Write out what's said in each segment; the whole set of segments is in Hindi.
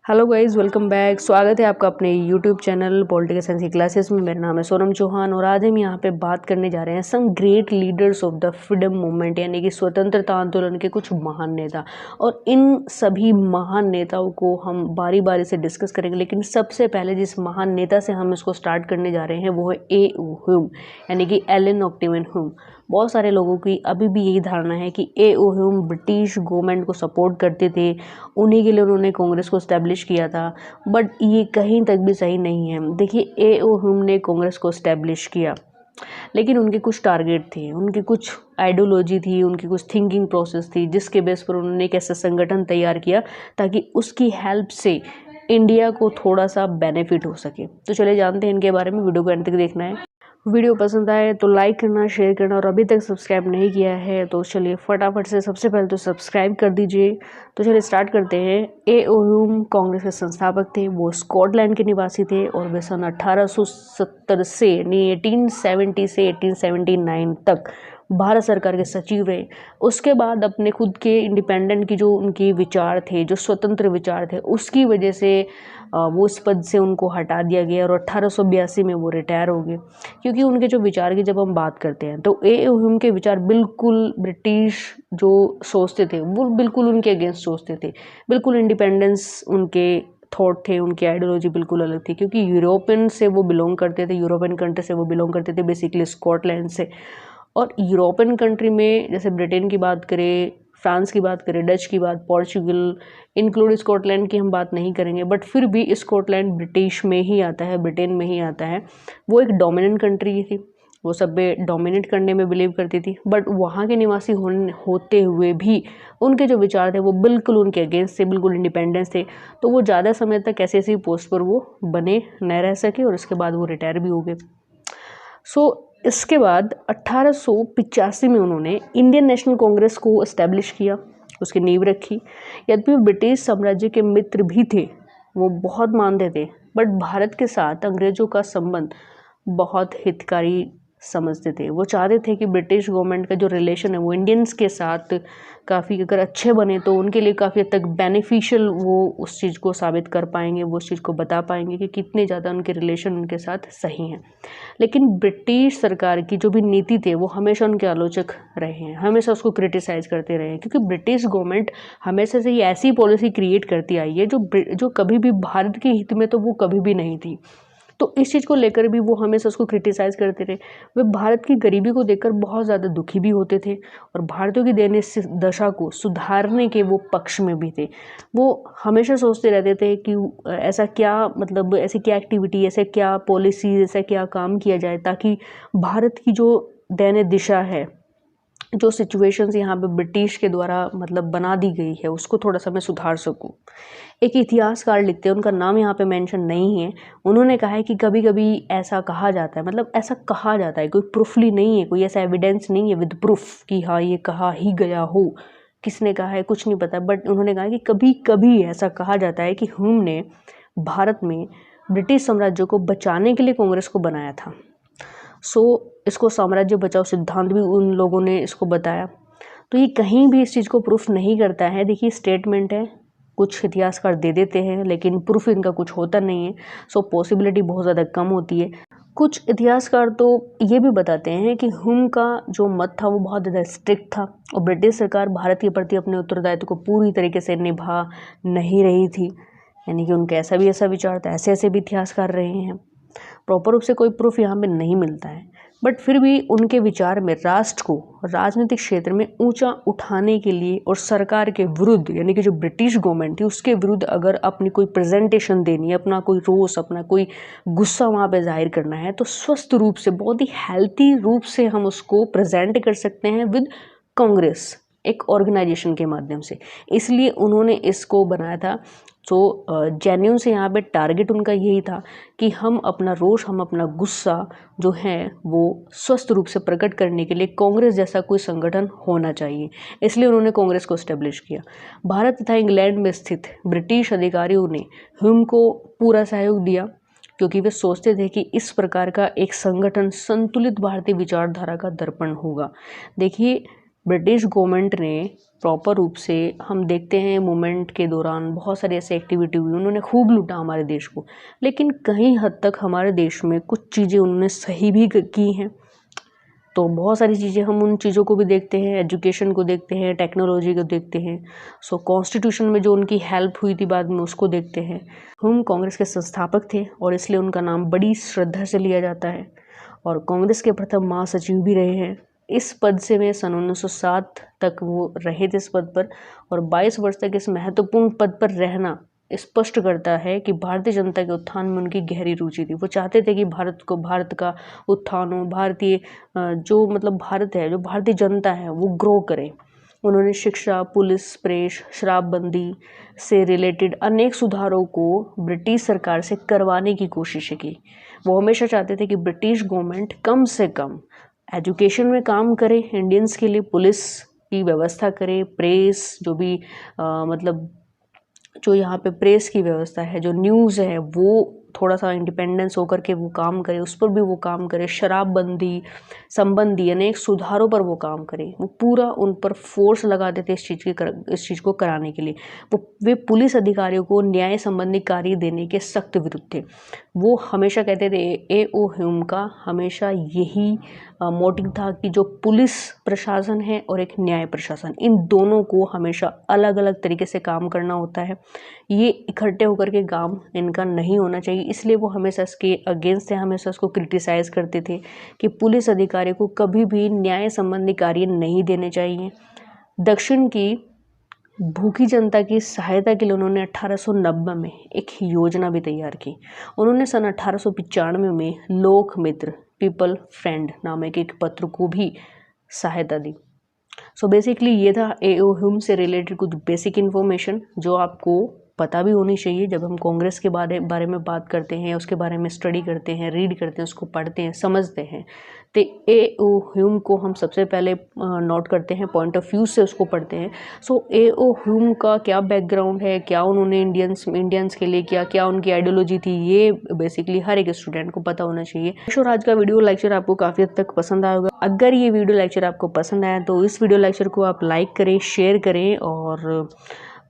Hello guys, welcome back. स्वागत है आपका अपने यूट्यूब चैनल पॉलिटिकल साइंस की क्लासेस में। मेरा नाम है सोनम चौहान और आज हम यहाँ पे बात करने जा रहे हैं some great leaders of the freedom movement, यानी कि स्वतंत्रता आंदोलन के कुछ महान नेता। और इन सभी महान नेताओं को हम बारी बारी से डिस्कस करेंगे, लेकिन सबसे पहले जिस महान नेता से हम इसको स्टार्ट करने जा रहे हैं वो है ए.ओ. ह्यूम, यानी कि एलन ऑक्टेवियन ह्यूम। बहुत सारे लोगों की अभी भी यही धारणा है कि ए.ओ. ह्यूम ब्रिटिश गवर्नमेंट को सपोर्ट करते थे, उन्हीं के लिए उन्होंने कांग्रेस को इस्टेब्लिश किया था। बट ये कहीं तक भी सही नहीं है। देखिए, ए.ओ. ह्यूम ने कांग्रेस को इस्टेब्लिश किया, लेकिन उनके कुछ टारगेट थे, उनकी कुछ आइडियोलॉजी थी, उनकी कुछ थिंकिंग प्रोसेस थी, जिसके बेस पर उन्होंने एक ऐसा संगठन तैयार किया ताकि उसकी हेल्प से इंडिया को थोड़ा सा बेनिफिट हो सके। तो चलिए जानते हैं इनके बारे में। वीडियो को अंत तक देखना है। वीडियो पसंद आए तो लाइक करना, शेयर करना, और अभी तक सब्सक्राइब नहीं किया है तो चलिए फटाफट से सबसे पहले तो सब्सक्राइब कर दीजिए। तो चलिए स्टार्ट करते हैं। ए.ओ. ह्यूम कांग्रेस के संस्थापक थे। वो स्कॉटलैंड के निवासी थे और वे सन 1870 से यानी 1870 से 1879 तक भारत सरकार के सचिव रहे। उसके बाद अपने खुद के इंडिपेंडेंट की जो उनकी विचार थे, जो स्वतंत्र विचार थे, उसकी वजह से वो इस पद से उनको हटा दिया गया और 1882 में वो रिटायर हो गए। क्योंकि उनके जो विचार की जब हम बात करते हैं तो ए.ओ. ह्यूम के विचार बिल्कुल ब्रिटिश जो सोचते थे वो बिल्कुल उनके अगेंस्ट सोचते थे। बिल्कुल इंडिपेंडेंस उनके थॉट थे, उनकी आइडियोलॉजी बिल्कुल अलग थी। क्योंकि यूरोपियन से वो बिलोंग करते थे, यूरोपियन कंट्री से वो बिलोंग करते थे, बेसिकली स्कॉटलैंड से। और यूरोपियन कंट्री में जैसे ब्रिटेन की बात करें, फ्रांस की बात करें, डच की बात, पोर्चुगल, इंक्लूड स्कॉटलैंड की हम बात नहीं करेंगे, बट फिर भी स्कॉटलैंड ब्रिटिश में ही आता है, ब्रिटेन में ही आता है। वो एक डोमिनेंट कंट्री थी, वो सब पे डोमिनेट करने में बिलीव करती थी। बट वहाँ के निवासी होते हुए भी उनके जो विचार थे वो बिल्कुल उनके अगेंस्ट थे, बिल्कुल इंडिपेंडेंस थे। तो वो ज़्यादा समय तक ऐसी ऐसी पोस्ट पर वो बने न रह सके और उसके बाद वो रिटायर भी हो गए। इसके बाद 1885 में उन्होंने इंडियन नेशनल कांग्रेस को एस्टेब्लिश किया, उसकी नींव रखी। यद्यपि ब्रिटिश साम्राज्य के मित्र भी थे, वो बहुत मानते थे, बट भारत के साथ अंग्रेजों का संबंध बहुत हितकारी समझते थे। वो चाहते थे कि ब्रिटिश गवर्नमेंट का जो रिलेशन है वो इंडियंस के साथ काफ़ी अगर अच्छे बने तो उनके लिए काफ़ी हद तक बेनिफिशियल वो उस चीज़ को साबित कर पाएंगे, वो उस चीज़ को बता पाएंगे कि कितने ज़्यादा उनके रिलेशन उनके साथ सही हैं। लेकिन ब्रिटिश सरकार की जो भी नीति थे वो हमेशा उनके आलोचक रहे हैं, हमेशा उसको क्रिटिसाइज करते रहे हैं। क्योंकि ब्रिटिश गवर्नमेंट हमेशा से ही ऐसी पॉलिसी क्रिएट करती आई है जो कभी भी भारत के हित में तो वो कभी भी नहीं थी। तो इस चीज़ को लेकर भी वो हमेशा उसको क्रिटिसाइज करते रहे। वे भारत की गरीबी को देखकर बहुत ज़्यादा दुखी भी होते थे और भारतीयों की दयनीय दशा को सुधारने के वो पक्ष में भी थे। वो हमेशा सोचते रहते थे कि ऐसा क्या, मतलब ऐसी क्या एक्टिविटी, ऐसे क्या पॉलिसी, ऐसा क्या काम किया जाए ताकि भारत की जो दयनीय दिशा है, जो सिचुएशंस यहाँ पे ब्रिटिश के द्वारा मतलब बना दी गई है, उसको थोड़ा सा मैं सुधार सकूं। एक इतिहासकार लिखते हैं, उनका नाम यहाँ पे मेंशन नहीं है। उन्होंने कहा है कि कभी कभी ऐसा कहा जाता है, मतलब ऐसा कहा जाता है, कोई प्रूफली नहीं है, कोई ऐसा एविडेंस नहीं है विद प्रूफ कि हाँ ये कहा ही गया हो। किसने कहा है कुछ नहीं पता, बट उन्होंने कहा कि कभी कभी ऐसा कहा जाता है कि ह्यूम ने भारत में ब्रिटिश साम्राज्य को बचाने के लिए कांग्रेस को बनाया था। इसको साम्राज्य बचाओ सिद्धांत भी उन लोगों ने इसको बताया। तो ये कहीं भी इस चीज़ को प्रूफ नहीं करता है। देखिए, स्टेटमेंट है, कुछ इतिहासकार दे देते हैं लेकिन प्रूफ इनका कुछ होता नहीं है। पॉसिबिलिटी बहुत ज़्यादा कम होती है। कुछ इतिहासकार तो ये भी बताते हैं कि ह्यूम का जो मत था वो बहुत ज़्यादा स्ट्रिक्ट था और ब्रिटिश सरकार भारत के प्रति अपने उत्तरदायित्व को पूरी तरीके से निभा नहीं रही थी। यानी कि उनका ऐसा भी ऐसा विचार था, ऐसे ऐसे भी इतिहासकार रहे हैं। प्रॉपर रूप से कोई प्रूफ यहाँ पे नहीं मिलता है, बट फिर भी उनके विचार में राष्ट्र को राजनीतिक क्षेत्र में ऊंचा उठाने के लिए और सरकार के विरुद्ध, यानी कि जो ब्रिटिश गवर्नमेंट थी उसके विरुद्ध अगर अपनी कोई प्रेजेंटेशन देनी है, अपना कोई रोष, अपना कोई गुस्सा वहाँ पे जाहिर करना है, तो स्वस्थ रूप से, बहुत ही हेल्थी रूप से हम उसको प्रेजेंट कर सकते हैं विद कांग्रेस, एक ऑर्गेनाइजेशन के माध्यम से। इसलिए उन्होंने इसको बनाया था। जेन्यून से यहाँ पे टारगेट उनका यही था कि हम अपना रोष, हम अपना गुस्सा जो है वो स्वस्थ रूप से प्रकट करने के लिए कांग्रेस जैसा कोई संगठन होना चाहिए। इसलिए उन्होंने कांग्रेस को एस्टेब्लिश किया। भारत तथा इंग्लैंड में स्थित ब्रिटिश अधिकारियों ने ह्यूम को पूरा सहयोग दिया क्योंकि वे सोचते थे कि इस प्रकार का एक संगठन संतुलित भारतीय विचारधारा का दर्पण होगा। देखिए, ब्रिटिश गवर्नमेंट ने प्रॉपर रूप से, हम देखते हैं मूवमेंट के दौरान बहुत सारी ऐसी एक्टिविटी हुई, उन्होंने खूब लूटा हमारे देश को, लेकिन कहीं हद तक हमारे देश में कुछ चीज़ें उन्होंने सही भी की हैं। तो बहुत सारी चीज़ें, हम उन चीज़ों को भी देखते हैं, एजुकेशन को देखते हैं, टेक्नोलॉजी को देखते हैं। सो कॉन्स्टिट्यूशन में जो उनकी हेल्प हुई थी बाद में, उसको देखते हैं। हम कांग्रेस के संस्थापक थे और इसलिए उनका नाम बड़ी श्रद्धा से लिया जाता है और कांग्रेस के प्रथम महासचिव भी रहे हैं। इस पद से वे सन 1907 तक वो रहे थे इस पद पर, और 22 वर्ष तक इस महत्वपूर्ण पद पर रहना स्पष्ट करता है कि भारतीय जनता के उत्थान में उनकी गहरी रुचि थी। वो चाहते थे कि भारत का उत्थान हो, भारतीय जो मतलब भारत है, जो भारतीय जनता है, वो ग्रो करे। उन्होंने शिक्षा, पुलिस, प्रेस, शराबबंदी से रिलेटेड अनेक सुधारों को ब्रिटिश सरकार से करवाने की कोशिश की। वो हमेशा चाहते थे कि ब्रिटिश गवर्नमेंट कम से कम एजुकेशन में काम करे, इंडियंस के लिए पुलिस की व्यवस्था करे, प्रेस जो भी मतलब जो यहाँ पे प्रेस की व्यवस्था है, जो न्यूज़ है, वो थोड़ा सा इंडिपेंडेंस होकर के वो काम करे, उस पर भी वो काम करे। शराबबंदी संबंधी अनेक सुधारों पर वो काम करे। वो पूरा उन पर फोर्स लगा देते इस चीज़ को कराने के लिए। वे पुलिस अधिकारियों को न्याय संबंधी कार्य देने के सख्त विरुद्ध थे। वो हमेशा कहते थे, A.O. ह्यूम का हमेशा यही मोटिव था कि जो पुलिस प्रशासन है और एक न्याय प्रशासन, इन दोनों को हमेशा अलग अलग तरीके से काम करना होता है। ये इकट्ठे होकर के काम इनका नहीं होना चाहिए। इसलिए वो हमेशा इसके अगेंस्ट थे, हमेशा इसको क्रिटिसाइज़ करते थे कि पुलिस अधिकारी को कभी भी न्याय संबंधी कार्य नहीं देने चाहिए। दक्षिण की भूखी जनता की सहायता के लिए उन्होंने 1890 में एक योजना भी तैयार की। उन्होंने सन 1895 में लोकमित्र, पीपल फ्रेंड नामक एक पत्र को भी सहायता दी। सो बेसिकली ये था A.O. ह्यूम से रिलेटेड कुछ बेसिक इन्फॉर्मेशन जो आपको पता भी होनी चाहिए। जब हम कांग्रेस के बारे में बात करते हैं, उसके बारे में स्टडी करते हैं, रीड करते हैं, उसको पढ़ते हैं, समझते हैं, तो A.O. ह्यूम को हम सबसे पहले नोट करते हैं, पॉइंट ऑफ व्यू से उसको पढ़ते हैं। सो A.O. ह्यूम का क्या बैकग्राउंड है, क्या उन्होंने इंडियंस के लिए किया, क्या उनकी आइडियोलॉजी थी, ये बेसिकली हर एक स्टूडेंट को पता होना चाहिए। और आज का वीडियो लेक्चर आपको काफ़ी हद तक पसंद आएगा। अगर ये वीडियो लेक्चर आपको पसंद आया तो इस वीडियो लेक्चर को आप लाइक करें, शेयर करें, और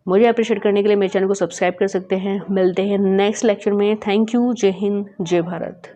मुझे अप्रिशिएट करने के लिए मेरे चैनल को सब्सक्राइब कर सकते हैं। मिलते हैं नेक्स्ट लेक्चर में। Thank you. जय हिंद, जय भारत।